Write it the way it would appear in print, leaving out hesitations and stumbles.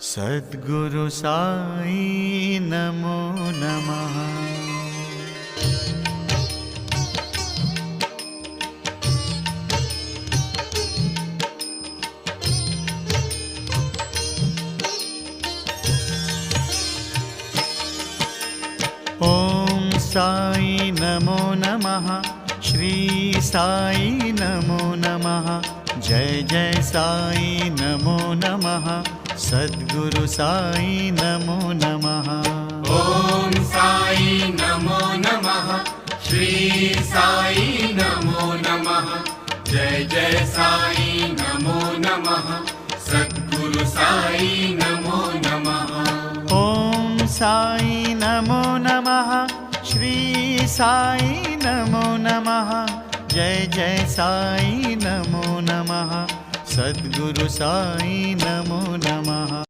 सद्गुरु साई नमो नमः। ओम साई नमो नमः। श्री साई नमो नमः। जय जय साई नमो नमः। सद्गुरु साई नमो नमः। ओम साई नमो नमः। श्री साई नमो नमः। जय जय साई नमो नमः। सद्गुरु साई नमो नमः। ओम साई नमो नमः। श्री साई नमो नमः। जय जय साई नमो नमः। सद्गुरु साई नमो नमः।